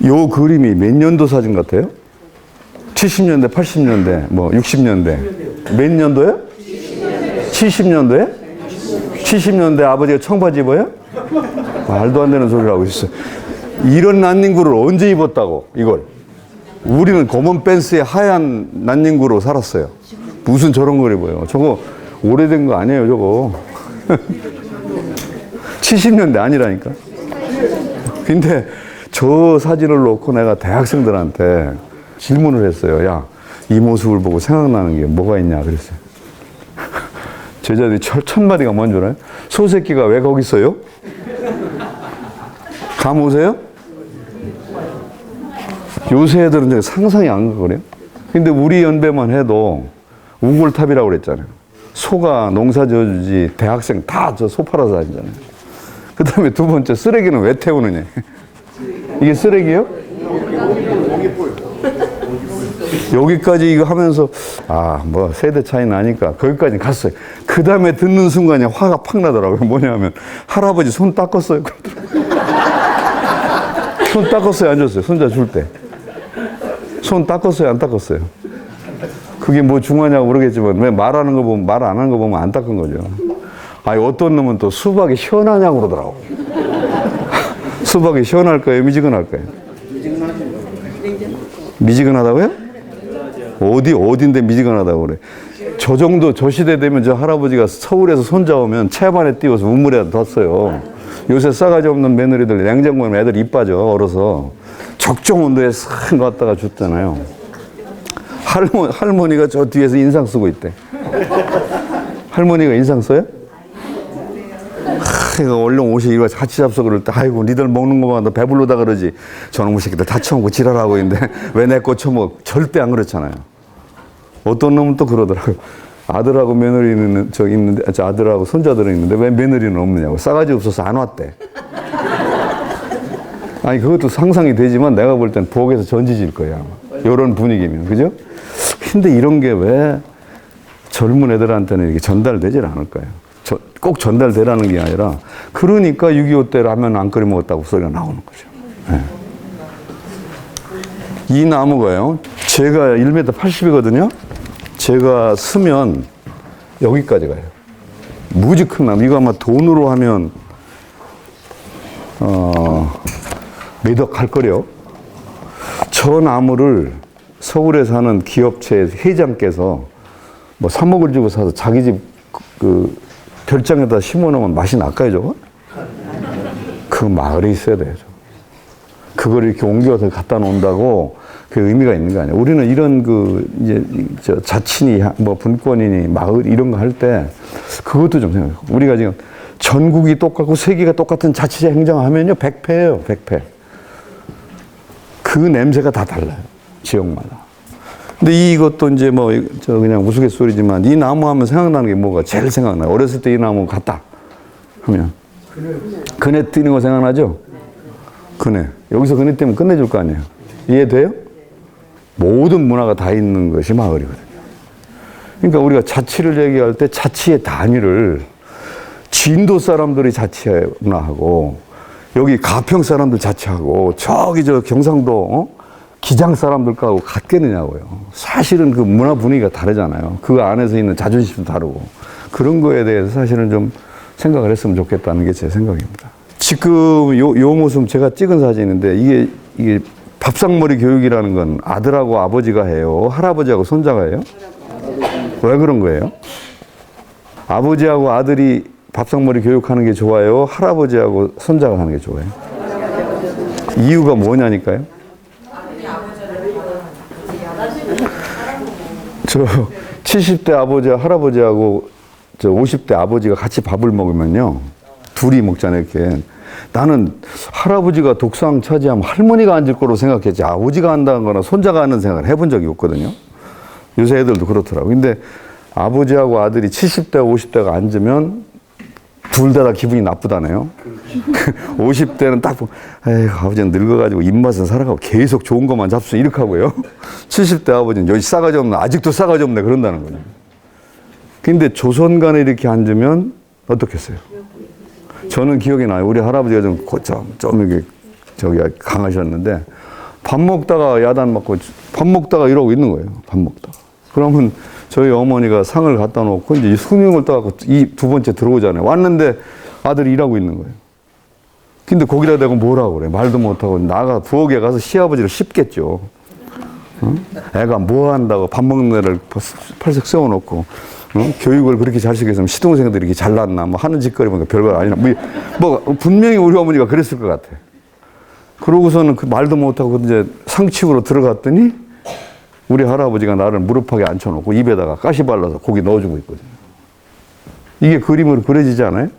요 그림이 몇 년도 사진 같아요? 70년대, 80년대, 뭐 60년대. 몇 년도에? 70년도에? 70년대 아버지가 청바지 입어요? 말도 안 되는 소리를 하고 있어. 이런 난닝구를 언제 입었다고, 이걸. 우리는 검은 팬츠에 하얀 난닝구로 살았어요. 무슨 저런 걸 입어요. 저거 오래된 거 아니에요, 저거. 70년대 아니라니까. 근데 저 사진을 놓고 내가 대학생들한테 질문을 했어요. 야, 이 모습을 보고 생각나는 게 뭐가 있냐 그랬어요. 제자들이 첫 마디가 뭔 줄 알아요? 소새끼가 왜 거기 있어요? 감 오세요? 요새 애들은 상상이 안 가거든요. 근데 우리 연배만 해도 우골탑이라고 그랬잖아요. 소가 농사 지어주지 대학생 다 저 소 팔아서 다니잖아요. 그 다음에 두 번째, 쓰레기는 왜 태우느냐. 이게 쓰레기요? 여기까지 이거 하면서 뭐 세대 차이 나니까 거기까지 갔어요. 그 다음에 듣는 순간에 화가 팍 나더라고요. 뭐냐면 할아버지 손 닦았어요. 손 닦았어요, 안 줬어요? 손자 줄 때. 손 닦았어요, 안 닦았어요? 그게 뭐 중요하냐고 모르겠지만 왜 말하는 거 보면, 말 안 하는 거 보면 안 닦은 거죠. 아니 어떤 놈은 또 수박이 시원하냐고 그러더라고. 수박이 시원할까요? 미지근할까요? 미지근하다고요? 어딘데 미지근하다고 그래. 저 정도, 저 시대 되면 저 할아버지가 서울에서 손자 오면 채반에 띄워서 우물에 뒀어요. 요새 싸가지 없는 며느리들 냉장고에 애들 입 빠져, 얼어서. 적정 온도에 싹 놨다가 줬잖아요. 할머니가 저 뒤에서 인상 쓰고 있대. 할머니가 인상 써요? 얼른 옷이 이거 같이 잡숴 그럴 때, 아이고, 니들 먹는 거만 너 배불러다 그러지. 저놈의 새끼들 다 처먹고 지랄하고 있는데 왜 내 거 처먹어? 절대 안 그렇잖아요. 어떤 놈은 또 그러더라고요. 아들하고 며느리는 있는데, 아들하고 손자들은 있는데 왜 며느리는 없느냐고. 싸가지 없어서 안 왔대. 아니, 그것도 상상이 되지만 내가 볼 땐 부엌에서 전지질 거야, 아마. 이런 분위기면. 그죠? 근데 이런 게 왜 젊은 애들한테는 이렇게 전달되질 않을까요? 꼭 전달되라는 게 아니라, 그러니까 6.25 때 라면 안 끓여 먹었다고 소리가 나오는 거죠. 네. 이 나무가요, 제가 1m 80이거든요? 제가 쓰면 여기까지 가요. 무지 큰 나무. 이거 아마 돈으로 하면, 몇 억 할 거래요. 저 나무를 서울에 사는 기업체 회장께서 뭐 3억을 주고 사서 자기 집 별장에다 심어놓으면 맛이 날까요, 저거? 그 마을에 있어야 돼요, 저거. 그걸 이렇게 옮겨서 갖다 놓는다고 그 의미가 있는 거 아니에요. 우리는 이런 자친이, 뭐 분권이니 마을 이런 거 할 때 그것도 좀 생각해요. 우리가 지금 전국이 똑같고 세계가 똑같은 자치제 행정하면요, 100패예요, 100패. 그 냄새가 다 달라요, 지역마다. 근데 이것도 이제 뭐, 그냥 우스갯소리지만, 이 나무 하면 생각나는 게 뭐가 제일 생각나요? 어렸을 때 이 나무 같다 하면. 그네 뛰는 거 생각나죠? 그네. 여기서 그네 뛰면 끝내줄 거 아니에요? 이해돼요? 모든 문화가 다 있는 것이 마을이거든요. 그러니까 우리가 자치를 얘기할 때 자치의 단위를 진도 사람들이 자치하구나 하고, 여기 가평 사람들 자치하고, 저기 경상도, 기장 사람들하고 같겠느냐고요. 사실은 그 문화 분위기가 다르잖아요. 그 안에서 있는 자존심도 다르고. 그런 거에 대해서 사실은 좀 생각을 했으면 좋겠다는 게 제 생각입니다. 지금 요 모습 제가 찍은 사진인데, 이게 밥상머리 교육이라는 건 아들하고 아버지가 해요? 할아버지하고 손자가 해요? 왜 그런 거예요? 아버지하고 아들이 밥상머리 교육하는 게 좋아요? 할아버지하고 손자가 하는 게 좋아요? 이유가 뭐냐니까요? 저 70대 아버지, 할아버지하고 저 50대 아버지가 같이 밥을 먹으면요, 둘이 먹잖아요, 이렇게. 나는 할아버지가 독상 차지하면 할머니가 앉을 거로 생각했지, 아버지가 한다는 거나 손자가 하는 생각을 해본 적이 없거든요. 요새 애들도 그렇더라고요. 근데 아버지하고 아들이 70대, 50대가 앉으면 둘 다 기분이 나쁘다네요. 50대는 딱 보면, 에이, 아버지는 늙어가지고 입맛은 살아가고 계속 좋은 것만 잡수 이렇게 하고요. 70대 아버지는 여기 싸가지 없네, 아직도 싸가지 없네, 그런다는 거죠. 근데 조선 간에 이렇게 앉으면 어떻겠어요? 저는 기억이 나요. 우리 할아버지가 좀 이렇게 강하셨는데, 밥 먹다가 야단 맞고 밥 먹다가 이러고 있는 거예요. 밥 먹다가. 그러면 저희 어머니가 상을 갖다 놓고 이제 수능을 떠갖고 이 두 번째 들어오잖아요. 왔는데 아들이 일하고 있는 거예요. 근데 거기다 대고 뭐라고 그래. 말도 못하고 나가 부엌에 가서 시아버지를 씹겠죠. 어? 애가 뭐 한다고 밥 먹는 애를 팔색 세워놓고 교육을 그렇게 잘 시켰으면 시동생들이 이렇게 잘났나 뭐 하는 짓거리 보니까 별거 아니나 뭐 분명히 우리 어머니가 그랬을 것 같아. 그러고서는 그 말도 못하고 이제 상치으로 들어갔더니 우리 할아버지가 나를 무릎팍에 앉혀놓고 입에다가 가시 발라서 고기 넣어주고 있거든요. 이게 그림으로 그려지지 않아요?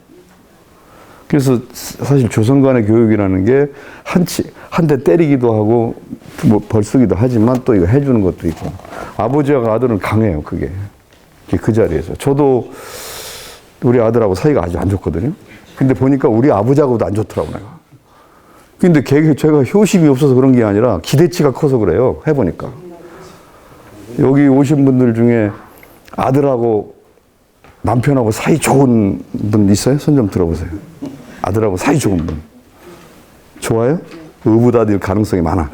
그래서 사실 조선 간의 교육이라는 게 한 대 때리기도 하고 뭐 벌쓰기도 하지만 또 이거 해주는 것도 있고 아버지와 아들은 강해요. 그게 그 자리에서 저도 우리 아들하고 사이가 아주 안 좋거든요. 근데 보니까 우리 아버지하고도 안 좋더라고 내가. 근데 제가 효심이 없어서 그런 게 아니라 기대치가 커서 그래요. 해보니까 여기 오신 분들 중에 아들하고 남편하고 사이 좋은 분 있어요? 손 좀 들어보세요. 아들하고 사이 좋은 분. 좋아요? 의붓아들 가능성이 많아.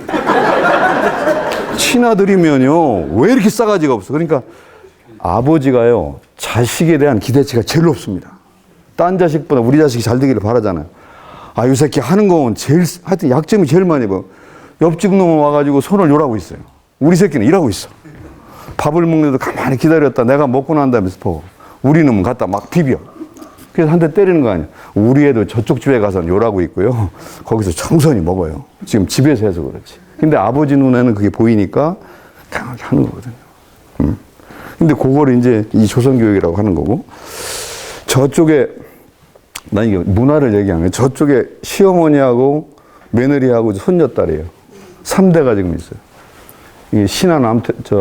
친아들이면요, 왜 이렇게 싸가지가 없어? 그러니까 아버지가요, 자식에 대한 기대치가 제일 높습니다. 딴 자식보다 우리 자식이 잘 되기를 바라잖아요. 아, 이 새끼 하는 건 하여튼 약점이 제일 많이 봐. 옆집 놈은 와가지고 손을 요라고 있어요. 우리 새끼는 일하고 있어. 밥을 먹는데도 가만히 기다렸다 내가 먹고 난 다음에 보고. 우리 놈은 갖다 막 비벼. 그래서 한 대 때리는 거 아니야. 우리 애도 저쪽 집에 가서는 요라고 있고요. 거기서 청선히 먹어요. 지금 집에서 해서 그렇지. 근데 아버지 눈에는 그게 보이니까 강하게 하는 거거든요. 근데 그걸 이제 이 조선교육이라고 하는 거고. 저쪽에, 난 이게 문화를 얘기하는 거예요. 저쪽에 시어머니하고 며느리하고 손녀딸이에요. 3대가 지금 있어요. 이게 신안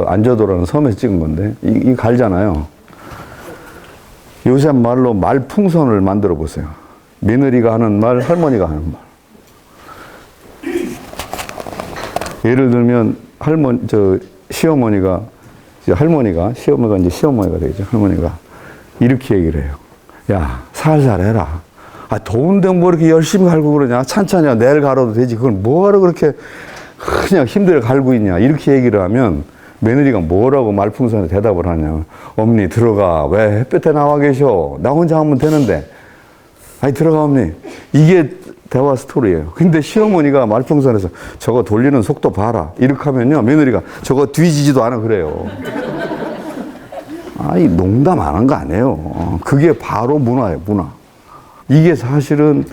안저도라는 섬에서 찍은 건데, 이 갈잖아요. 요새 말로 말풍선을 만들어 보세요. 며느리가 하는 말, 할머니가 하는 말. 예를 들면, 시어머니가 이제 시어머니가 되겠죠. 할머니가 이렇게 얘기를 해요. 야, 살살 해라. 아, 더운데 뭐 이렇게 열심히 갈고 그러냐. 찬찬히 내일 갈아도 되지. 그걸 뭐하러 그렇게 그냥 힘들게 갈고 있냐. 이렇게 얘기를 하면 며느리가 뭐라고 말풍선에 대답을 하냐. 어머니 들어가. 왜 햇볕에 나와 계셔. 나 혼자 하면 되는데. 아니 들어가 어머니. 이게 대화 스토리예요. 근데 시어머니가 말풍선에서 저거 돌리는 속도 봐라. 이렇게 하면요. 며느리가 저거 뒤지지도 않아 그래요. 아니 농담 안 한 거 아니에요. 그게 바로 문화예요. 문화. 이게 사실은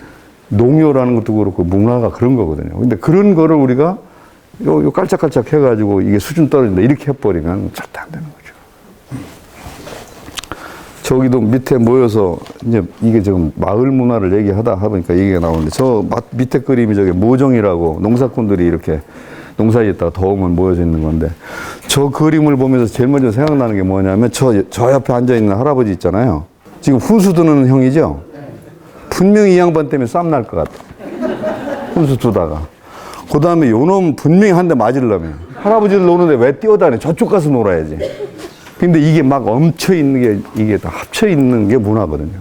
농요라는 것도 그렇고 문화가 그런 거거든요. 근데 그런 거를 우리가 요 깔짝깔짝 해가지고 이게 수준 떨어진다 이렇게 해버리면 절대 안 되는 거죠. 저기도 밑에 모여서 이제 이게 지금 마을 문화를 얘기하다 보니까 얘기가 나오는데 저 밑에 그림이 저게 모종이라고 농사꾼들이 이렇게 농사짓다가 더우면 모여져 있는 건데 저 그림을 보면서 제일 먼저 생각나는 게 뭐냐면 저 옆에 앉아있는 할아버지 있잖아요. 지금 훈수 두는 형이죠? 분명히 이 양반 때문에 싸움 날 것 같아. 훈수 두다가. 그 다음에 요놈 분명히 한 대 맞으려면 할아버지들 노는데 왜 뛰어다녀? 저쪽 가서 놀아야지. 근데 이게 막 엉쳐 있는 게 이게 다 합쳐 있는 게 문화거든요.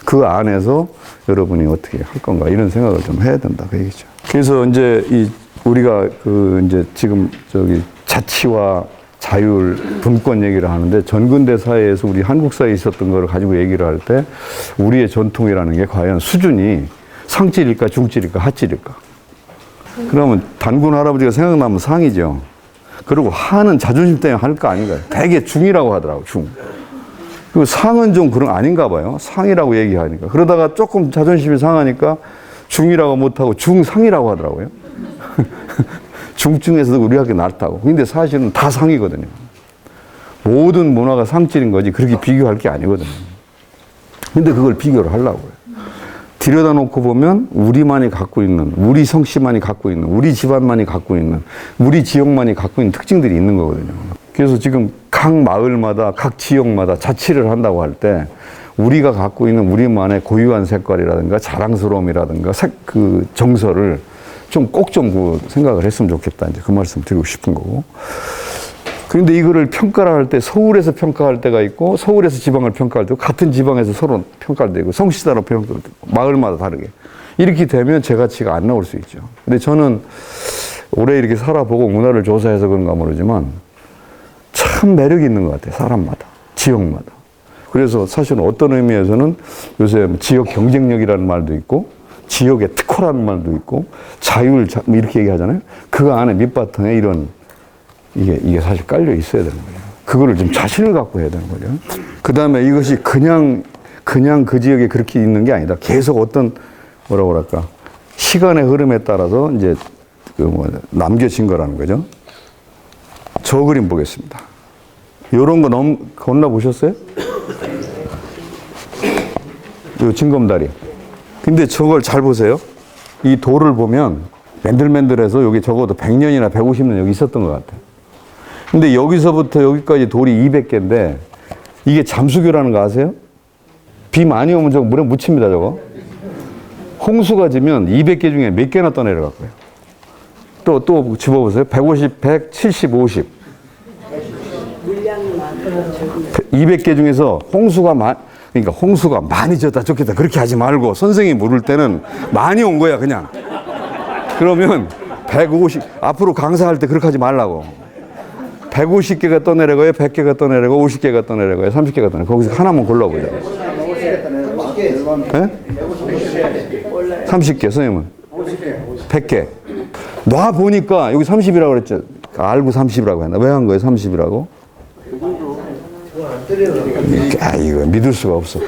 그 안에서 여러분이 어떻게 할 건가 이런 생각을 좀 해야 된다 그 얘기죠. 그래서 이제 우리가 이제 지금 자치와 자율, 분권 얘기를 하는데 전근대 사회에서 우리 한국 사회에 있었던 걸 가지고 얘기를 할 때 우리의 전통이라는 게 과연 수준이 상질일까 중질일까 하질일까? 그러면 단군 할아버지가 생각나면 상이죠. 그리고 하는 자존심 때문에 할 거 아닌가요? 대개 중이라고 하더라고, 중. 그리고 상은 좀 그런 아닌가 봐요. 상이라고 얘기하니까. 그러다가 조금 자존심이 상하니까 중이라고 못하고 중상이라고 하더라고요. 중증에서도 우리 학교 낫다고. 근데 사실은 다 상이거든요. 모든 문화가 상질인 거지 그렇게 비교할 게 아니거든요. 근데 그걸 비교를 하려고 해요. 들여다 놓고 보면 우리만이 갖고 있는, 우리 성씨만이 갖고 있는, 우리 집안만이 갖고 있는, 우리 지역만이 갖고 있는 특징들이 있는 거거든요. 그래서 지금 각 마을마다, 각 지역마다 자치를 한다고 할 때 우리가 갖고 있는 우리만의 고유한 색깔이라든가 자랑스러움이라든가 그 정서를 좀 꼭 좀 생각을 했으면 좋겠다. 이제 그 말씀 드리고 싶은 거고. 그런데 이거를 평가를 할 때 서울에서 평가할 때가 있고 서울에서 지방을 평가할 때 같은 지방에서 서로 평가를 되고 성씨 따라 평가를 되고 마을마다 다르게 이렇게 되면 제 가치가 안 나올 수 있죠. 근데 저는 오래 이렇게 살아보고 문화를 조사해서 그런가 모르지만 참 매력이 있는 것 같아요. 사람마다, 지역마다. 그래서 사실은 어떤 의미에서는 요새 지역 경쟁력이라는 말도 있고 지역의 특화라는 말도 있고 자율 이렇게 얘기하잖아요. 그 안에 밑바탕에 이런 이게 사실 깔려 있어야 되는 거예요. 그거를 좀 자신을 갖고 해야 되는 거죠. 그 다음에 이것이 그냥 그 지역에 그렇게 있는 게 아니다. 계속 어떤 뭐라고 그럴까 시간의 흐름에 따라서 이제 남겨진 거라는 거죠. 저 그림 보겠습니다. 요런 거 건너 보셨어요? 요 징검다리. 근데 저걸 잘 보세요. 이 돌을 보면 맨들맨들해서 여기 적어도 100년이나 150년 여기 있었던 것 같아요. 근데 여기서부터 여기까지 돌이 200개인데 이게 잠수교라는 거 아세요? 비 많이 오면 저거 물에 묻힙니다, 저거. 홍수가 지면 200개 중에 몇 개나 떠내려갈 거예요. 또 집어보세요. 150, 100, 70, 50. 200개 중에서 그러니까 홍수가 많이 졌다 좋겠다 그렇게 하지 말고 선생이 물을 때는 많이 온 거야, 그냥. 그러면 150, 앞으로 강사할 때 그렇게 하지 말라고. 150개가 떠내려가요, 100개가 떠내려가요, 50개가 떠내려가요, 30개가 떠내려가요. 거기서 하나만 골라보자. 네? 30개, 선생님은? 100개. 놔보니까 여기 30이라고 그랬죠. 알고 30이라고 했나? 왜 한 거예요, 30이라고? 이거 믿을 수가 없어.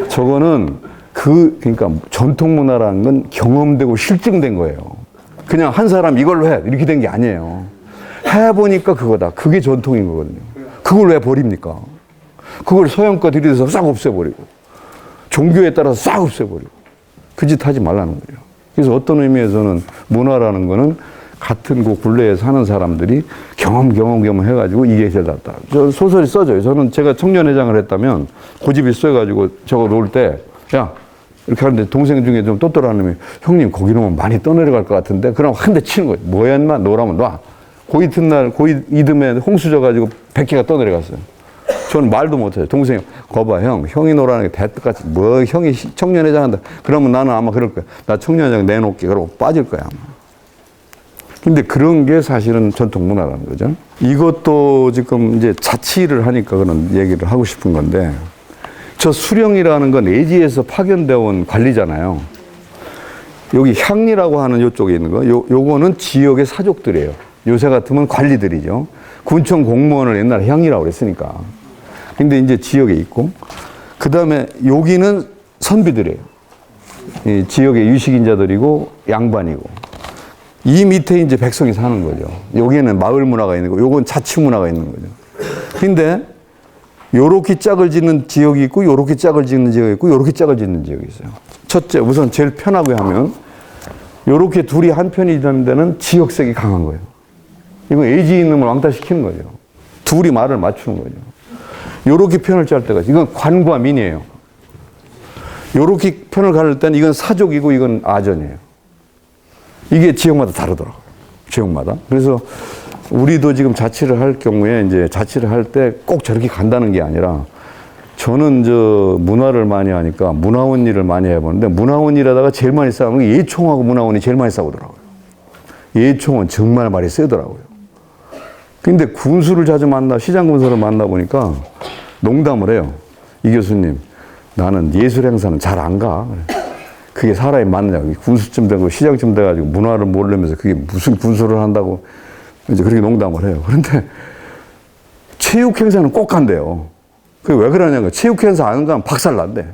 저거는 그러니까 전통 문화라는 건 경험되고 실증된 거예요. 그냥 한 사람 이걸로 해 이렇게 된 게 아니에요. 해보니까 그거다. 그게 전통인 거거든요. 그걸 왜 버립니까? 그걸 소형껏 들이대서 싹 없애버리고 종교에 따라서 싹 없애버리고 그 짓 하지 말라는 거예요. 그래서 어떤 의미에서는 문화라는 거는 같은 그 굴레에 사는 사람들이 경험 해가지고 이게 제일 낫다. 저 소설이 써져요. 제가 청년회장을 했다면 고집이 써가지고 저거 놓을 때, 야, 이렇게 하는데 동생 중에 좀 똘똘한 놈이, 형님, 거기 놓으면 많이 떠내려갈 것 같은데? 그럼 한 대 치는 거예요. 뭐야, 인마? 놓으라면 놔. 고 이튿날, 이듬해 홍수 져가지고 100개가 떠내려갔어요. 저는 말도 못해요. 동생이, 거봐, 형이 놓으라는 게 대뜻같이, 형이 청년회장 한다. 그러면 나는 아마 그럴 거야. 나 청년회장 내놓을게. 그러고 빠질 거야, 아마. 근데 그런 게 사실은 전통 문화라는 거죠. 이것도 지금 이제 자치를 하니까 그런 얘기를 하고 싶은 건데, 저 수령이라는 건 예지에서 파견되어 온 관리잖아요. 여기 향리라고 하는 요쪽에 있는 거, 요거는 지역의 사족들이에요. 요새 같으면 관리들이죠. 군청 공무원을 옛날에 향리라고 그랬으니까. 근데 이제 지역에 있고, 그 다음에 여기는 선비들이에요. 이 지역의 유식인자들이고 양반이고. 이 밑에 이제 백성이 사는 거죠. 여기에는 마을 문화가 있는 거고, 요건 자치 문화가 있는 거죠. 근데 요렇게 짝을 짓는 지역이 있고, 요렇게 짝을 짓는 지역이 있고, 요렇게 짝을 짓는 지역이 있어요. 첫째, 우선 제일 편하게 하면 요렇게 둘이 한 편이 되는 데는 지역색이 강한 거예요. 이건 예지 있는 걸 왕따시키는 거죠. 둘이 말을 맞추는 거죠. 요렇게 편을 짤 때가 있어요. 이건 관과 민이에요. 요렇게 편을 가를 때는 이건 사족이고 이건 아전이에요. 이게 지역마다 다르더라고요. 지역마다. 그래서 우리도 지금 자치를 할 경우에 이제 자치를 할 때 꼭 저렇게 간다는 게 아니라 저는 문화를 많이 하니까 문화원 일을 많이 해보는데 문화원 일하다가 제일 많이 싸우는 게 예총하고 문화원이 제일 많이 싸우더라고요. 예총은 정말 말이 세더라고요. 근데 군수를 자주 시장 군수를 만나보니까 농담을 해요. 이 교수님, 나는 예술 행사는 잘 안 가. 그게 사람이 맞느냐고. 군수쯤 되고 시장쯤 돼가지고 문화를 모르면서 그게 무슨 군수를 한다고 이제 그렇게 농담을 해요. 그런데 체육 행사는 꼭 간대요. 그게 왜 그러냐면 체육 행사 안 가면 박살난대.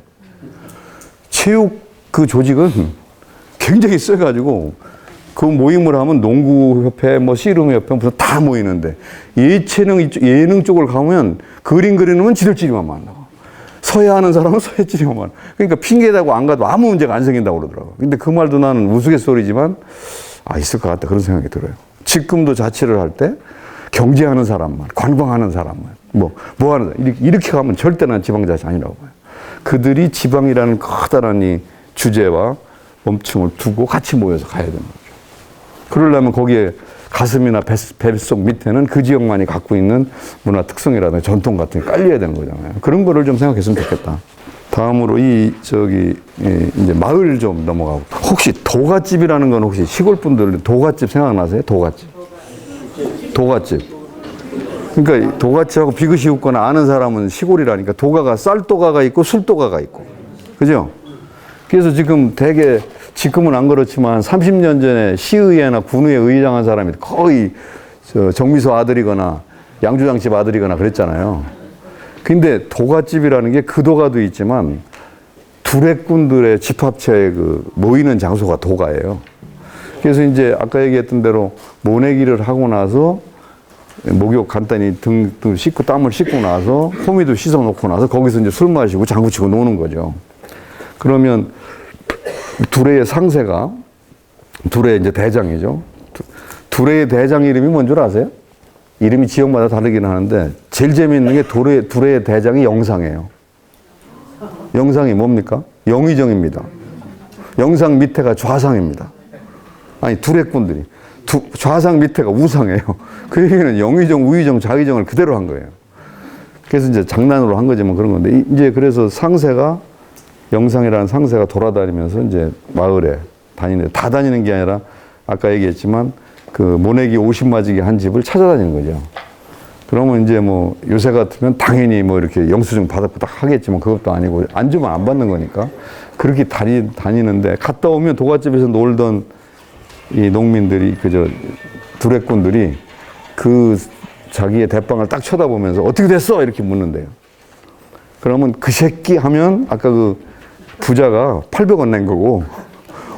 체육 그 조직은 굉장히 세가지고 그 모임을 하면 농구협회, 씨름협회 무슨 다 모이는데 예능 쪽을 가면 그림 그리는 지들끼리만 만나고. 서야 하는 사람은 서예지리만 만나. 그러니까 핑계대고 안 가도 아무 문제가 안 생긴다고 그러더라고요. 근데 그 말도 나는 우스갯소리지만 있을 것 같다 그런 생각이 들어요. 지금도 자치를 할 때 경제하는 사람만, 관광하는 사람만, 뭐 하는 사람, 이렇게 가면 절대 난 지방자치 아니라고 봐요. 그들이 지방이라는 커다란 이 주제와 멈춤을 두고 같이 모여서 가야 되는 거죠. 그러려면 거기에 가슴이나 뱃속 밑에는 그 지역만이 갖고 있는 문화 특성이라든지 전통 같은 게 깔려야 되는 거잖아요. 그런 거를 좀 생각했으면 좋겠다. 다음으로 이제 마을 좀 넘어가고. 혹시 도갓집이라는 건 혹시 시골 분들 도갓집 생각나세요? 도갓집. 그러니까 도갓집하고 비긋이 웃거나 아는 사람은 시골이라니까 도가가 쌀도가가 있고 술도가가 있고. 그죠? 그래서 지금 되게 지금은 안 그렇지만 30년 전에 시의회나 군의회 의장한 사람이 거의 정미소 아들이거나 양주장집 아들이거나 그랬잖아요. 근데 도갓집이라는 게 그 도가도 있지만 두레꾼들의 집합체의 모이는 장소가 도가예요. 그래서 이제 아까 얘기했던 대로 모내기를 하고 나서 목욕 간단히 등 씻고 땀을 씻고 나서 호미도 씻어 놓고 나서 거기서 이제 술 마시고 장구 치고 노는 거죠. 그러면 두레의 상세가 두레의 이제 대장이죠. 두레의 대장 이름이 뭔 줄 아세요? 이름이 지역마다 다르긴 하는데 제일 재미있는 게 두레의 대장이 영상이에요. 영상이 뭡니까? 영의정입니다. 영상 밑에가 좌상입니다. 아니 두레꾼들이 좌상 밑에가 우상이에요. 그 얘기는 영의정, 우의정, 자의정을 그대로 한 거예요. 그래서 이제 장난으로 한 거지만 그런 건데 이제 그래서 상세가 영상이라는 상세가 돌아다니면서 이제 마을에 다 다니는 게 아니라 아까 얘기했지만 그 모내기 50마지기 한 집을 찾아다니는 거죠. 그러면 이제 뭐 요새 같으면 당연히 뭐 이렇게 영수증 받았다 하겠지만 그것도 아니고 안 주면 안 받는 거니까 그렇게 다니는데 갔다 오면 도갓집에서 놀던 이 농민들이 두레꾼들이 그 자기의 대빵을 딱 쳐다보면서 어떻게 됐어? 이렇게 묻는데요. 그러면 그 새끼 하면 아까 그 부자가 800원 낸 거고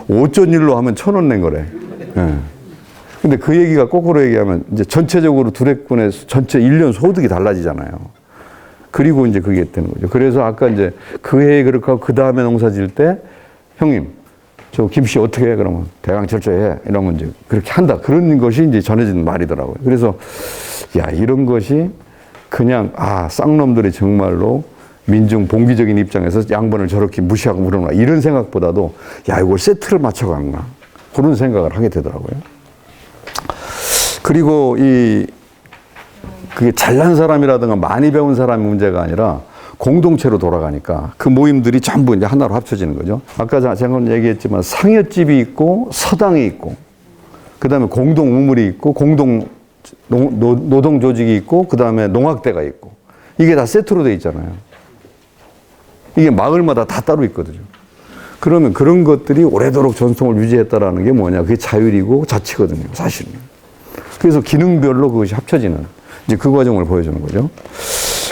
5전 일로 하면 1000원 낸 거래. 예. 근데 그 얘기가 거꾸로 얘기하면 이제 전체적으로 두레꾼의 전체 1년 소득이 달라지잖아요. 그리고 이제 그게 되는 거죠. 그래서 아까 이제 그 해에 그렇게 하고 그 다음에 농사 지을 때 형님 저 김씨 어떻게 해? 그러면 대강 철저해. 이러면 이제 그렇게 한다. 그런 것이 이제 전해지는 말이더라고요. 그래서 야 이런 것이 그냥 쌍놈들이 정말로 민중 봉기적인 입장에서 양반을 저렇게 무시하고 물어나 이런 생각보다도 야 이걸 세트를 맞춰가는구나 그런 생각을 하게 되더라고요. 그리고 그게 잘난 사람이라든가 많이 배운 사람의 문제가 아니라 공동체로 돌아가니까 그 모임들이 전부 이제 하나로 합쳐지는 거죠. 아까 제가 얘기했지만 상여집이 있고 서당이 있고 그 다음에 공동 우물이 있고 공동 노동 조직이 있고 그 다음에 농악대가 있고 이게 다 세트로 돼 있잖아요. 이게 마을마다 다 따로 있거든요. 그러면 그런 것들이 오래도록 전통을 유지했다라는 게 뭐냐? 그게 자율이고 자치거든요, 사실은. 그래서 기능별로 그것이 합쳐지는 이제 그 과정을 보여주는 거죠.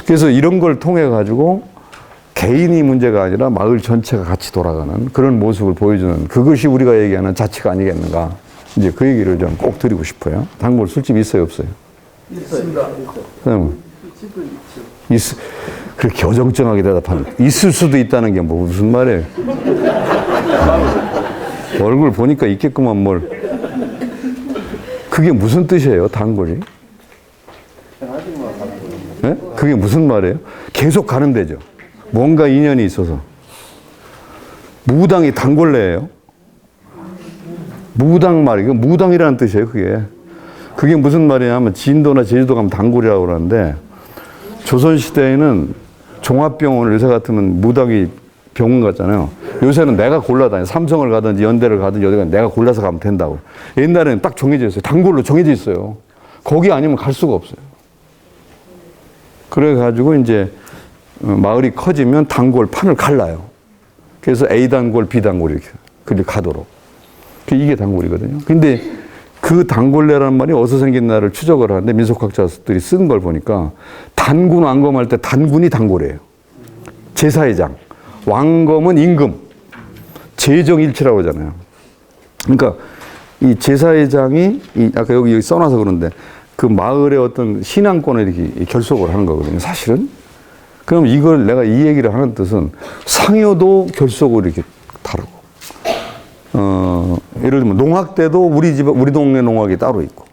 그래서 이런 걸 통해 가지고 개인이 문제가 아니라 마을 전체가 같이 돌아가는 그런 모습을 보여주는 그것이 우리가 얘기하는 자치가 아니겠는가. 이제 그 얘기를 좀 꼭 드리고 싶어요. 단골 술집 있어요, 없어요? 있습니다. 그렇게 어정쩡하게 대답하는. 있을 수도 있다는 게 뭐 무슨 말이에요? 얼굴 보니까 있겠구만 뭘. 그게 무슨 뜻이에요, 단골이? 네? 그게 무슨 말이에요? 계속 가는 데죠. 뭔가 인연이 있어서. 무당이 단골래예요. 무당 말이에요. 무당이라는 뜻이에요, 그게. 그게 무슨 말이냐면 진도나 제주도 가면 단골이라고 그러는데 조선시대에는 종합병원을 요새 같으면 무당이 병원 갔잖아요. 요새는 내가 골라다녀. 삼성을 가든지 연대를 가든지 어디 가든 내가 골라서 가면 된다고. 옛날에는 딱 정해져 있어요. 단골로 정해져 있어요. 거기 아니면 갈 수가 없어요. 그래가지고 이제 마을이 커지면 단골 판을 갈라요. 그래서 A단골, B단골 이렇게 그렇게 가도록. 이게 단골이거든요. 근데 그 단골레라는 말이 어디서 생겼나를 추적을 하는데 민속학자들이 쓴 걸 보니까 단군, 왕검할 때 단군이 단골이에요. 제사회장. 왕검은 임금. 재정일치라고 하잖아요. 그러니까 이 제사회장이 아까 여기 써놔서 그런데 그 마을의 어떤 신앙권을 이렇게 결속을 하는 거거든요. 사실은. 그럼 이걸 내가 이 얘기를 하는 뜻은 상여도 결속을 이렇게 다루고. 예를 들면 농악대도 우리 동네 농악이 따로 있고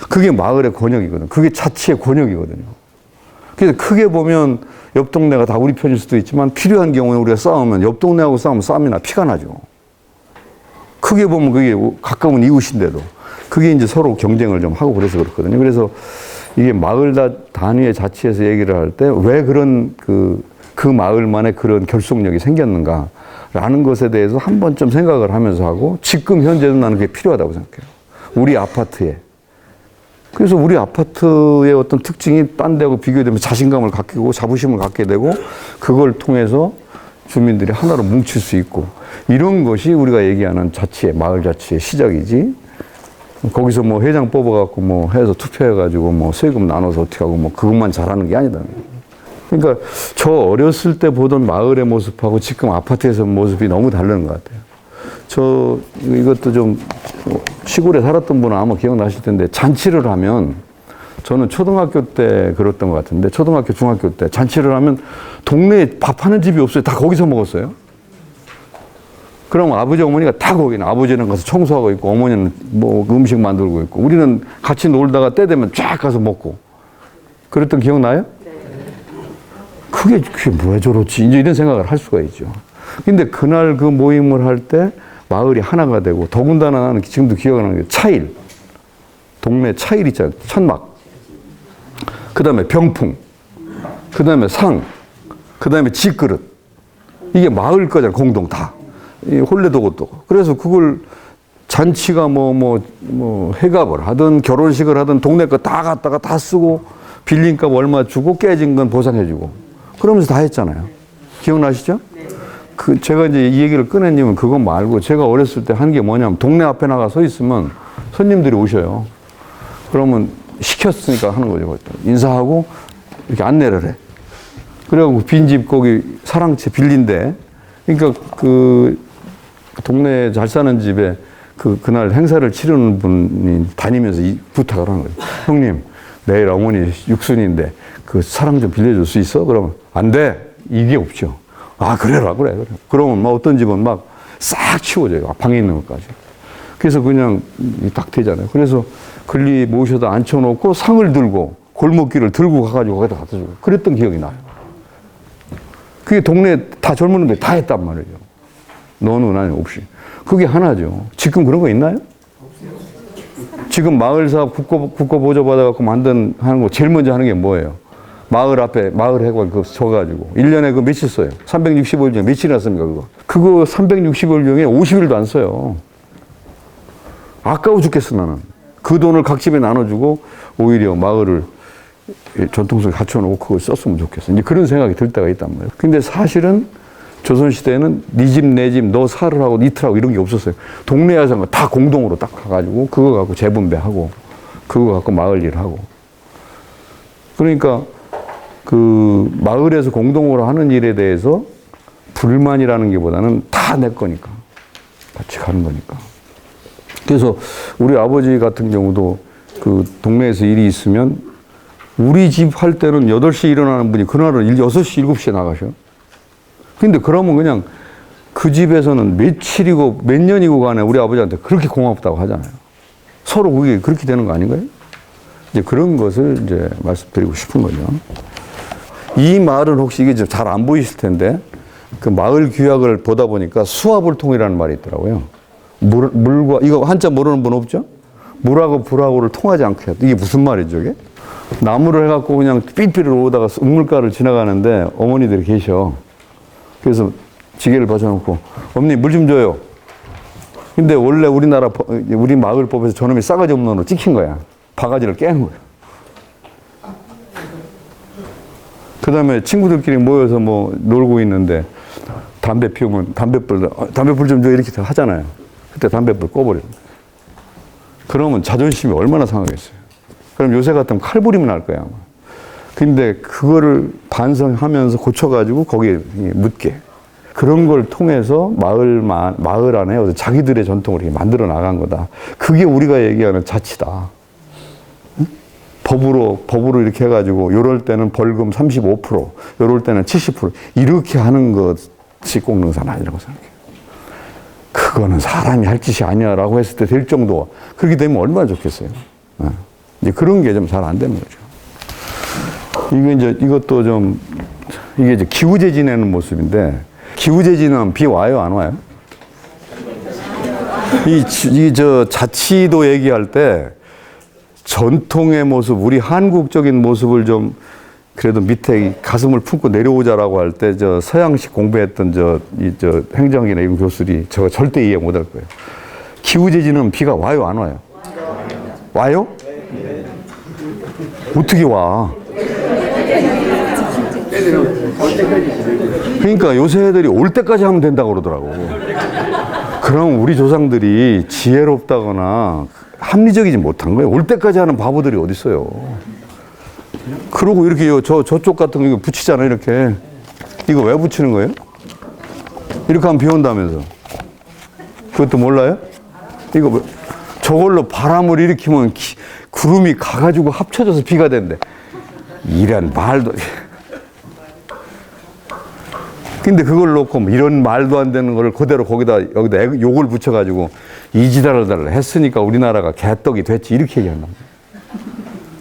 그게 마을의 권역이거든. 그게 자치의 권역이거든요. 그래서 크게 보면 옆 동네가 다 우리 편일 수도 있지만 필요한 경우에 우리가 싸우면 옆 동네하고 싸우면 싸움이 나 피가 나죠. 크게 보면 그게 가까운 이웃인데도 그게 이제 서로 경쟁을 좀 하고 그래서 그렇거든요. 그래서 이게 마을 단위의 자치에서 얘기를 할 때 왜 그런 그 그 마을만의 그런 결속력이 생겼는가라는 것에 대해서 한 번쯤 생각을 하면서 하고, 지금 현재도 나는 그게 필요하다고 생각해요. 우리 아파트에. 그래서 우리 아파트의 어떤 특징이 딴 데하고 비교되면 자신감을 갖고 자부심을 갖게 되고, 그걸 통해서 주민들이 하나로 뭉칠 수 있고, 이런 것이 우리가 얘기하는 자치의, 마을 자치의 시작이지. 거기서 뭐 회장 뽑아갖고 뭐 해서 투표해가지고 뭐 세금 나눠서 어떻게 하고 뭐 그것만 잘하는 게 아니다. 그러니까 저 어렸을 때 보던 마을의 모습하고 지금 아파트에서 모습이 너무 다른 것 같아요. 이것도 좀 시골에 살았던 분은 아마 기억나실 텐데, 잔치를 하면, 저는 초등학교 때 그랬던 것 같은데, 초등학교, 중학교 때 잔치를 하면 동네에 밥하는 집이 없어요. 다 거기서 먹었어요. 그럼 아버지, 어머니가 다 거기는, 아버지는 가서 청소하고 있고, 어머니는 뭐 음식 만들고 있고, 우리는 같이 놀다가 때 되면 쫙 가서 먹고. 그랬던 기억나요? 그게 왜 저렇지? 이제 이런 생각을 할 수가 있죠. 근데 그날 그 모임을 할 때 마을이 하나가 되고, 더군다나 나는 지금도 기억나는 게 차일. 동네 차일 있잖아요. 천막. 그 다음에 병풍. 그 다음에 상. 그 다음에 집그릇. 이게 마을 거잖아요. 공동 다. 홀레도고도. 그래서 그걸 잔치가 해갑을 하든 결혼식을 하든 동네 거 다 갖다가 다 쓰고, 빌린 값 얼마 주고 깨진 건 보상해주고. 그러면서 다 했잖아요. 기억나시죠? 제가 이제 이 얘기를 꺼낸 이유는 그거 말고, 제가 어렸을 때 한 게 뭐냐면, 동네 앞에 나가 서 있으면 손님들이 오셔요. 그러면 시켰으니까 하는 거죠. 인사하고 이렇게 안내를 해. 그래갖고 빈집 거기 사랑채 빌린데, 그러니까 그 동네에 잘 사는 집에 그날 행사를 치르는 분이 다니면서 부탁을 하는 거예요. 형님, 내일 어머니 육순인데 그 사랑 좀 빌려줄 수 있어? 그러면 안 돼. 이게 없죠. 아, 그래. 그러면 막 어떤 집은 막 싹 치워져요. 방에 있는 것까지. 그래서 그냥 딱 되잖아요. 그래서 글리 모셔다 앉혀놓고 상을 들고 골목길을 들고 가가지고 거기다 갖다 주고 그랬던 기억이 나요. 그게 동네에 다 젊은 놈들이 다 했단 말이죠. 너는 아니 없이. 그게 하나죠. 지금 그런 거 있나요? 지금 마을사업 국가 보조 받아갖고 하는 거 제일 먼저 하는 게 뭐예요? 마을 앞에, 마을 해관 그거 줘가지고. 1년에 그 며칠 써요? 365일 중에 며칠이나 씁니까, 그거? 그거 365일 중에 50일도 안 써요. 아까워 죽겠어, 나는. 그 돈을 각 집에 나눠주고, 오히려 마을을 전통성에 갖춰놓고 그걸 썼으면 좋겠어. 이제 그런 생각이 들 때가 있단 말이에요. 근데 사실은 조선시대에는 네 집, 내 집, 너 살을 하고 니틀하고 이런 게 없었어요. 동네 야생은 다 공동으로 딱 가가지고, 그거 갖고 재분배하고, 그거 갖고 마을 일 하고. 그러니까, 그 마을에서 공동으로 하는 일에 대해서 불만이라는 게 보다는 다 내 거니까. 같이 가는 거니까. 그래서 우리 아버지 같은 경우도 그 동네에서 일이 있으면 우리 집 할 때는 8시에 일어나는 분이 그날은 6시, 7시에 나가셔. 근데 그러면 그냥 그 집에서는 며칠이고 몇 년이고 간에 우리 아버지한테 그렇게 고맙다고 하잖아요. 서로 그게 그렇게 되는 거 아닌가요? 이제 그런 것을 이제 말씀드리고 싶은 거죠. 이 말은 혹시 이게 잘 안 보이실 텐데, 그 마을 규약을 보다 보니까 수화불통이라는 말이 있더라고요. 물과, 이거 한자 모르는 분 없죠? 물하고 불하고를 통하지 않게 해야 돼. 이게 무슨 말이죠, 이게? 나무를 해갖고 그냥 삐삐를 오다가 우물가를 지나가는데 어머니들이 계셔. 그래서 지게를 받쳐놓고, 어머니 물 좀 줘요. 근데 원래 우리 마을법에서 저놈이 싸가지 없는 놈으로 찍힌 거야. 바가지를 깨는 거야. 그 다음에 친구들끼리 모여서 뭐 놀고 있는데 담배 피우면 담배불 좀 줘 이렇게 하잖아요. 그때 담배불 꺼버려요. 그러면 자존심이 얼마나 상하겠어요. 그럼 요새 같으면 칼부림이 날 거야, 아마. 근데 그거를 반성하면서 고쳐가지고 거기에 묻게. 그런 걸 통해서 마을 안에 자기들의 전통을 이렇게 만들어 나간 거다. 그게 우리가 얘기하는 자치다. 법으로 이렇게 해가지고, 요럴 때는 벌금 35%, 요럴 때는 70%, 이렇게 하는 것이 꽁능산 아니라고 생각해요. 그거는 사람이 할 짓이 아니야라고 했을 때 될 정도, 그렇게 되면 얼마나 좋겠어요. 이제 그런 게 좀 잘 안 되는 거죠. 이것도 좀, 이게 이제 기우제 지내는 모습인데, 기우제 지내면 비 와요, 안 와요? 자치도 얘기할 때, 전통의 모습, 우리 한국적인 모습을 좀 그래도 밑에 이 가슴을 품고 내려오자라고 할 때 저 서양식 공부했던 저 행정이나 이런 교수들이 저거 절대 이해 못할 거예요. 기후재진은 비가 와요, 안 와요? 와요? 어떻게 와? 그러니까 요새 애들이 올 때까지 하면 된다고 그러더라고. 그럼 우리 조상들이 지혜롭다거나 합리적이지 못한 거예요. 올 때까지 하는 바보들이 어디 있어요. 그러고 이렇게 저쪽 같은 거 이거 붙이잖아요, 이렇게. 이거 왜 붙이는 거예요? 이렇게 하면 비 온다면서. 그것도 몰라요? 이거 저걸로 바람을 일으키면 구름이 가가지고 합쳐져서 비가 된대. 이런 말도. 근데 그걸 놓고 뭐 이런 말도 안 되는 거를 그대로 여기다 욕을 붙여가지고 이지달달달 했으니까 우리나라가 개떡이 됐지. 이렇게 얘기한다.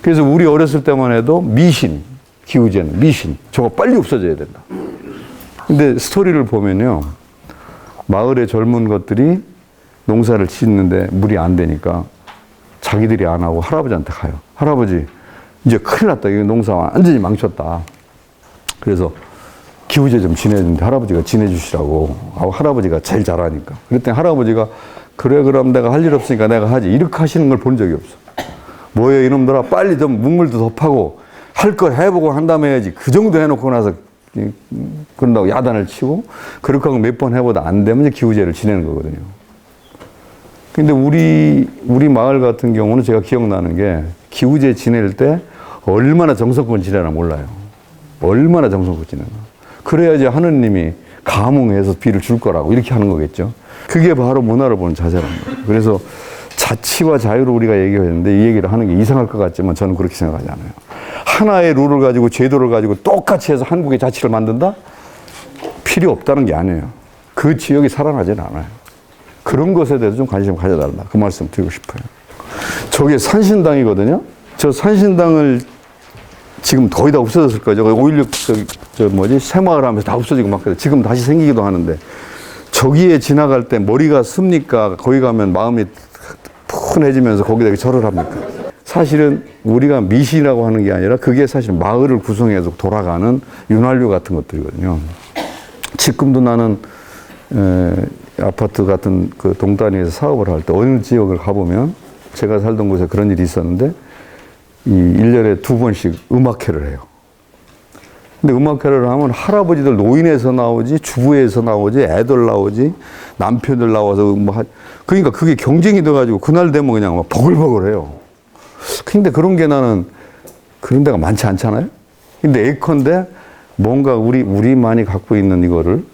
그래서 우리 어렸을 때만 해도 미신, 기후재는 미신. 저거 빨리 없어져야 된다. 근데 스토리를 보면요. 마을의 젊은 것들이 농사를 짓는데 물이 안 되니까 자기들이 안 하고 할아버지한테 가요. 할아버지, 이제 큰일 났다. 이거 농사 완전히 망쳤다. 그래서 기후재 좀 지내주는데 할아버지가 지내주시라고. 할아버지가 제일 잘하니까. 그랬더니 할아버지가 그래, 그럼 내가 할 일 없으니까 내가 하지. 이렇게 하시는 걸 본 적이 없어. 뭐예요, 이놈들아. 빨리 좀 문물도 덮하고 할 거 해보고 한 다음에 해야지. 그 정도 해놓고 나서 그런다고 야단을 치고 그렇게 하고 몇 번 해보다 안 되면 이제 기후재를 지내는 거거든요. 근데 우리 마을 같은 경우는 제가 기억나는 게 기후재 지낼 때 얼마나 정성껏 지내나 몰라요. 얼마나 정성껏 지내나. 그래야지 하느님이 감흥해서 비를 줄 거라고 이렇게 하는 거겠죠. 그게 바로 문화를 보는 자세란 말이에요. 그래서 자치와 자유를 우리가 얘기하는데 이 얘기를 하는 게 이상할 것 같지만 저는 그렇게 생각하지 않아요. 하나의 룰을 가지고 제도를 가지고 똑같이 해서 한국의 자치를 만든다? 필요 없다는 게 아니에요. 그 지역이 살아나지는 않아요. 그런 것에 대해서 좀 관심을 가져달라. 그 말씀 드리고 싶어요. 저게 산신당이거든요. 저 산신당을 지금 거의 다 없어졌을 거죠. 5.16 새마을 하면서 다 없어지고 막 그래. 지금 다시 생기기도 하는데 저기에 지나갈 때 머리가 습니까? 거기 가면 마음이 푸근해지면서 거기다 절을 합니까? 사실은 우리가 미신이라고 하는 게 아니라 그게 사실 마을을 구성해서 돌아가는 윤활유 같은 것들이거든요. 지금도 나는 아파트 같은 그 동단위에서 사업을 할 때 어느 지역을 가보면 제가 살던 곳에 그런 일이 있었는데 이 1년에 2번씩 음악회를 해요. 근데 음악회를 하면 할아버지들 노인에서 나오지, 주부에서 나오지, 애들 나오지, 남편들 나와서 그러니까 그게 경쟁이 돼가지고 그날 되면 그냥 막 버글버글해요. 근데 그런 게 나는 그런 데가 많지 않잖아요? 근데 예컨대 뭔가 우리만이 갖고 있는 이거를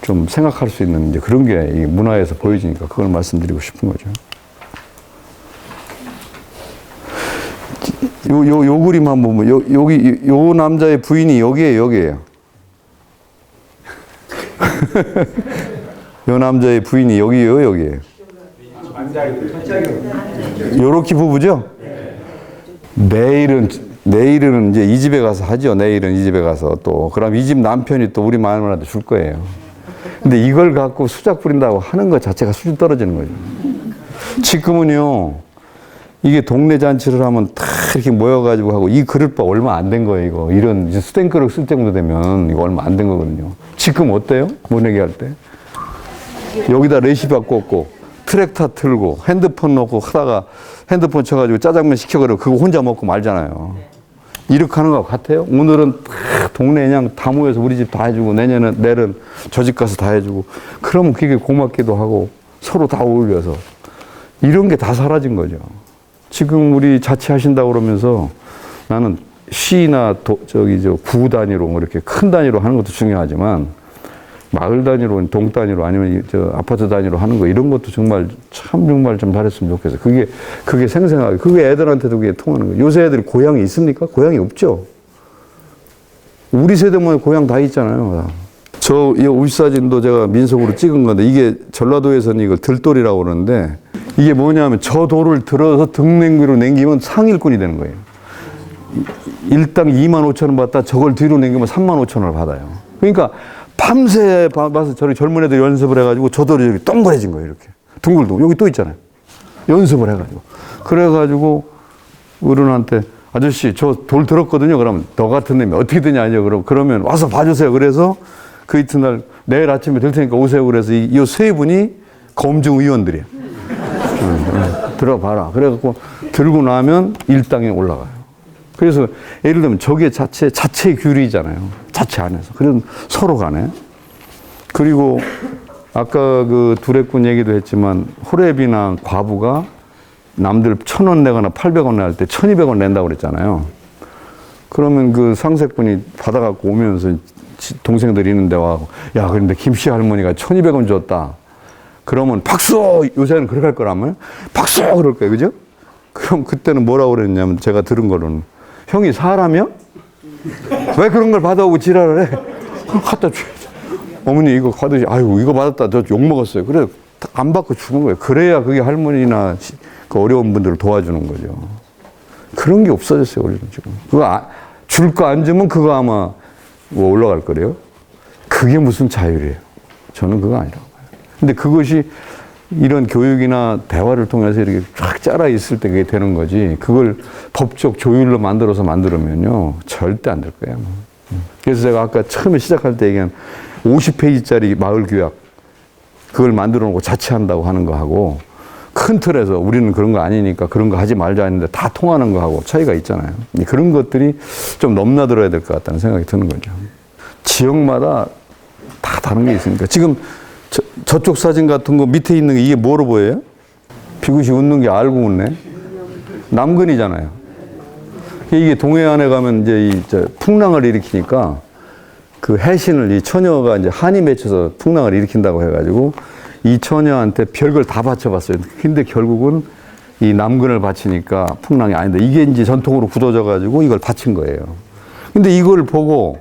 좀 생각할 수 있는 이제 그런 게 이 문화에서 보여지니까 그걸 말씀드리고 싶은 거죠. 요 그림 한번 보면, 요 남자의 부인이 여기에요. 요 남자의 부인이 여기에요. 요렇게 부부죠? 내일은 이제 이 집에 가서 하죠. 내일은 이 집에 가서 또. 그럼 이 집 남편이 또 우리 마누라한테 줄 거예요. 근데 이걸 갖고 수작 부린다고 하는 것 자체가 수준 떨어지는 거죠. 지금은요, 이게 동네 잔치를 하면 다 이렇게 모여가지고 하고 이 그릇밥 얼마 안 된 거예요, 이거. 이런 수댕 그릇 쓸 정도 되면 이거 얼마 안 된 거거든요. 지금 어때요? 모내기 할 때? 여기다 레시피 꽂고 트랙터 틀고 핸드폰 놓고 하다가 핸드폰 쳐가지고 짜장면 시켜가지고 그거 혼자 먹고 말잖아요. 이렇게 하는 것 같아요? 오늘은 동네 그냥 다 모여서 우리 집 다 해주고 내일은 저 집 가서 다 해주고 그러면 그게 고맙기도 하고 서로 다 어울려서 이런 게 다 사라진 거죠. 지금 우리 자취하신다고 그러면서 나는 시나 구 단위로 뭐 이렇게 큰 단위로 하는 것도 중요하지만 마을 단위로, 동 단위로 아니면 아파트 단위로 하는 거 이런 것도 정말 좀 잘했으면 좋겠어요. 그게 생생하게, 그게 애들한테도 그게 통하는 거예요. 요새 애들이 고향이 있습니까? 고향이 없죠. 우리 세대만 고향 다 있잖아요. 이 울사진도 제가 민속으로 찍은 건데 이게 전라도에서는 이걸 들돌이라고 그러는데 이게 뭐냐면 저 돌을 들어서 등냉기로 남기면 상일꾼이 되는 거예요. 일당 25,000원 받다 저걸 뒤로 남기면 35,000원을 받아요. 그러니까 밤새 봐서 저희 젊은 애들 연습을 해가지고 저 돌이 여기 동그래진 거예요. 이렇게 둥글둥글 여기 또 있잖아요. 연습을 해가지고 그래가지고 어른한테 아저씨 저 돌 들었거든요. 그러면 너 같은 놈이 어떻게 되냐죠. 그러면 와서 봐주세요. 그래서 그 이튿날 내일 아침에 될 테니까 오세요. 그래서 이 세 분이 검증위원들이에요. 들어봐라. 그래갖고 들고 나면 일당에 올라가요. 그래서 예를 들면 저게 자체 규율이잖아요. 자체 안에서. 그래서 서로 간에. 그리고 아까 그 두레꾼 얘기도 했지만 호랩이나 과부가 남들 1,000원 내거나 800원 낼 때 1,200원 낸다고 그랬잖아요. 그러면 그 상세꾼이 받아갖고 오면서 동생들이 있는데 와서 야, 그런데 김씨 할머니가 1,200원 줬다. 그러면 박수! 요새는 그렇게 할 거라면 박수! 그럴 거예요. 그죠? 그럼 그때는 뭐라고 그랬냐면 제가 들은 거로는 형이 사람이야? 왜 그런 걸 받아오고 지랄을 해? 그럼 갖다 줘야지. 어머니 이거 받으시, 아이고 이거 받았다 저 욕먹었어요. 그래 안 받고 주는 거예요. 그래야 그게 할머니나 그 어려운 분들을 도와주는 거죠. 그런 게 없어졌어요. 우리는 지금. 그거 줄 거 안 주면 그거 아마 뭐 올라갈 거래요. 그게 무슨 자율이에요. 저는 그거 아니라고 봐요. 근데 그것이 이런 교육이나 대화를 통해서 이렇게 쫙 짜라 있을 때 그게 되는 거지. 그걸 법적 조율로 만들면요. 절대 안 될 거예요. 그래서 제가 아까 처음에 시작할 때 얘기한 50페이지짜리 마을규약, 그걸 만들어 놓고 자치한다고 하는 거하고 큰 틀에서 우리는 그런 거 아니니까 그런 거 하지 말자 했는데 다 통하는 거하고 차이가 있잖아요. 그런 것들이 좀 넘나들어야 될 것 같다는 생각이 드는 거죠. 지역마다 다 다른 게 있으니까. 지금 저쪽 사진 같은 거 밑에 있는 게 이게 뭐로 보여요? 비구씨 웃는 게 알고 웃네. 남근이잖아요. 이게 동해안에 가면 이제 풍랑을 일으키니까 그 해신을 이 처녀가 이제 한이 맺혀서 풍랑을 일으킨다고 해가지고 이 처녀한테 별걸 다 바쳐봤어요. 근데 결국은 이 남근을 바치니까 풍랑이 아닌데 이게 이제 전통으로 굳어져가지고 이걸 바친 거예요. 근데 이걸 보고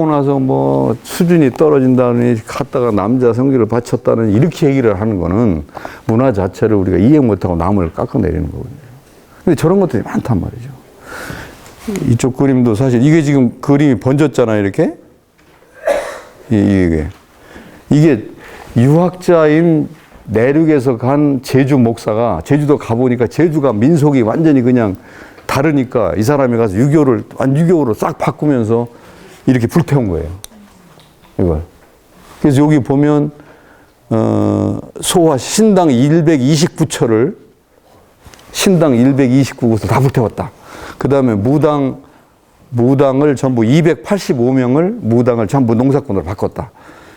나서 뭐 수준이 떨어진다니 갖다가 남자 성기를 바쳤다는 이렇게 얘기를 하는 거는 문화 자체를 우리가 이해 못하고 남을 깎아내리는 거거든요. 근데 저런 것들이 많단 말이죠. 이쪽 그림도 사실 이게 지금 그림이 번졌잖아요. 이렇게. 이게 유학자인 내륙에서 간 제주 목사가 제주도 가보니까 제주가 민속이 완전히 그냥 다르니까 이 사람이 가서 유교로 싹 바꾸면서 이렇게 불태운 거예요. 이걸. 그래서 여기 보면, 소화 신당 129처를 신당 129곳을 다 불태웠다. 그 다음에 무당을 전부 285명을 무당을 전부 농사꾼으로 바꿨다.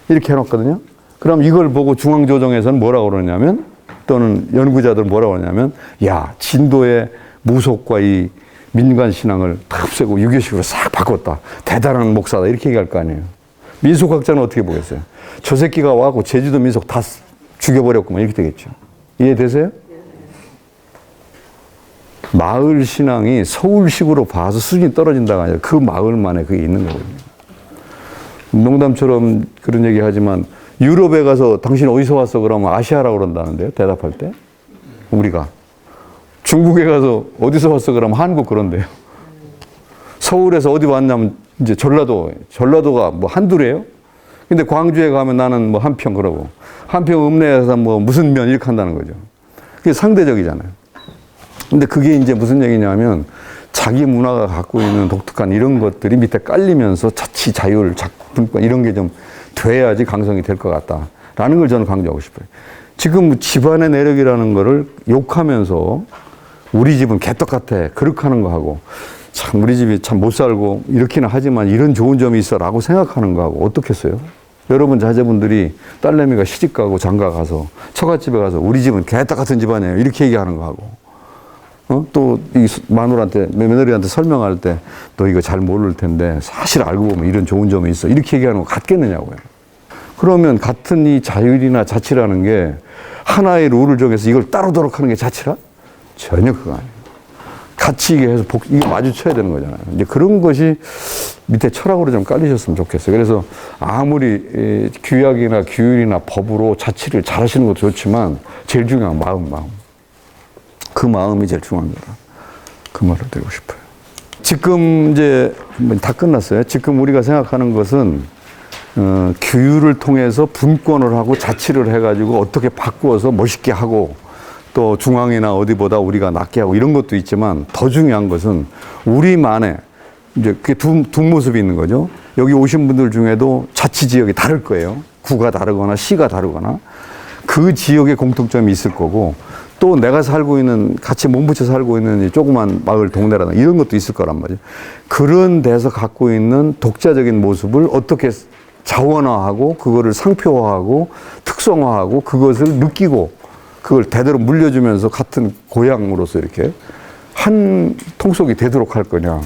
이렇게 해놨거든요. 그럼 이걸 보고 중앙조정에서는 뭐라고 그러냐면, 또는 연구자들은 뭐라고 그러냐면, 야, 진도의 무속과 이 민간 신앙을 다 없애고 유교식으로 싹 바꿨다. 대단한 목사다. 이렇게 얘기할 거 아니에요. 민속학자는 어떻게 보겠어요? 저 새끼가 와갖고 제주도 민속 다 죽여버렸구만. 이렇게 되겠죠. 이해되세요? 마을 신앙이 서울식으로 봐서 수준이 떨어진다가 아니라 그 마을만에 그게 있는 거거든요. 농담처럼 그런 얘기 하지만 유럽에 가서 당신 어디서 왔어? 그러면 아시아라고 그런다는데요. 대답할 때. 우리가. 중국에 가서 어디서 왔어? 그러면 한국 그런데요. 서울에서 어디 왔냐면 이제 전라도가 뭐 한둘이에요. 근데 광주에 가면 나는 뭐 한평 그러고 한평 읍내에서 뭐 무슨 면 이렇게 한다는 거죠. 그게 상대적이잖아요. 근데 그게 이제 무슨 얘기냐면 자기 문화가 갖고 있는 독특한 이런 것들이 밑에 깔리면서 자치, 자율, 작품권 이런 게 좀 돼야지 강성이 될 것 같다라는 걸 저는 강조하고 싶어요. 지금 집안의 내력이라는 거를 욕하면서 우리 집은 개떡같아. 그렇게 하는 거 하고 참 우리 집이 참 못 살고 이렇기는 하지만 이런 좋은 점이 있어 라고 생각하는 거 하고 어떻겠어요? 여러분 자제분들이 딸내미가 시집가고 장가 가서 처갓집에 가서 우리 집은 개떡같은 집안이에요. 이렇게 얘기하는 거 하고 또 이 마누라한테 며느리한테 설명할 때 너 이거 잘 모를 텐데 사실 알고 보면 이런 좋은 점이 있어. 이렇게 얘기하는 거 같겠느냐고요. 그러면 같은 이 자율이나 자치라는 게 하나의 룰을 정해서 이걸 따르도록 하는 게 자치라? 전혀 그거 아니에요. 같이 이게 해서 이게 마주쳐야 되는 거잖아요. 이제 그런 것이 밑에 철학으로 좀 깔리셨으면 좋겠어요. 그래서 아무리 규약이나 규율이나 법으로 자치를 잘 하시는 것도 좋지만 제일 중요한 마음. 그 마음이 제일 중요한 거다. 그 말을 드리고 싶어요. 지금 이제 다 끝났어요. 지금 우리가 생각하는 것은 규율을 통해서 분권을 하고 자치를 해가지고 어떻게 바꾸어서 멋있게 하고 또 중앙이나 어디보다 우리가 낫게 하고 이런 것도 있지만 더 중요한 것은 우리만의 이제 그게 두 모습이 있는 거죠. 여기 오신 분들 중에도 자치 지역이 다를 거예요. 구가 다르거나 시가 다르거나 그 지역의 공통점이 있을 거고 또 내가 살고 있는 같이 몸붙여 살고 있는 이 조그만 마을 동네라든가 이런 것도 있을 거란 말이죠. 그런 데서 갖고 있는 독자적인 모습을 어떻게 자원화하고 그거를 상표화하고 특성화하고 그것을 느끼고 그걸 대대로 물려주면서 같은 고향으로서 이렇게 한 통속이 되도록 할 거냐.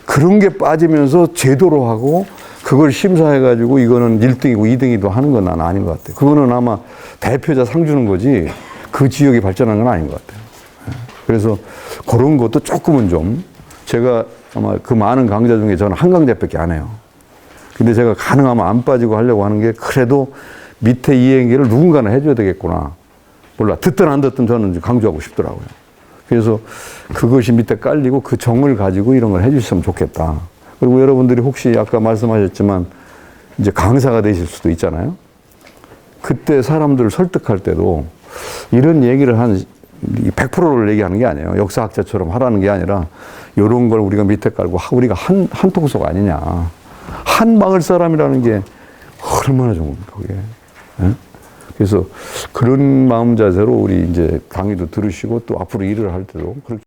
그런 게 빠지면서 제도로 하고 그걸 심사해가지고 이거는 1등이고 2등이도 하는 건 난 아닌 것 같아요. 그거는 아마 대표자 상 주는 거지 그 지역이 발전한 건 아닌 것 같아요. 그래서 그런 것도 조금은 좀 제가 아마 그 많은 강좌 중에 저는 한 강좌밖에 안 해요. 근데 제가 가능하면 안 빠지고 하려고 하는 게 그래도 밑에 이 얘기를 누군가는 해줘야 되겠구나. 몰라. 듣든 안 듣든 저는 강조하고 싶더라고요. 그래서 그것이 밑에 깔리고 그 정을 가지고 이런 걸 해주셨으면 좋겠다. 그리고 여러분들이 혹시 아까 말씀하셨지만 이제 강사가 되실 수도 있잖아요. 그때 사람들을 설득할 때도 이런 얘기를 한 100%를 얘기하는 게 아니에요. 역사학자처럼 하라는 게 아니라 이런 걸 우리가 밑에 깔고 우리가 한 통속 아니냐. 한 마을 사람이라는 게 얼마나 좋은 겁니까, 그게. 예? 그래서 그런 마음 자세로 우리 이제 강의도 들으시고 또 앞으로 일을 할 때도 그렇게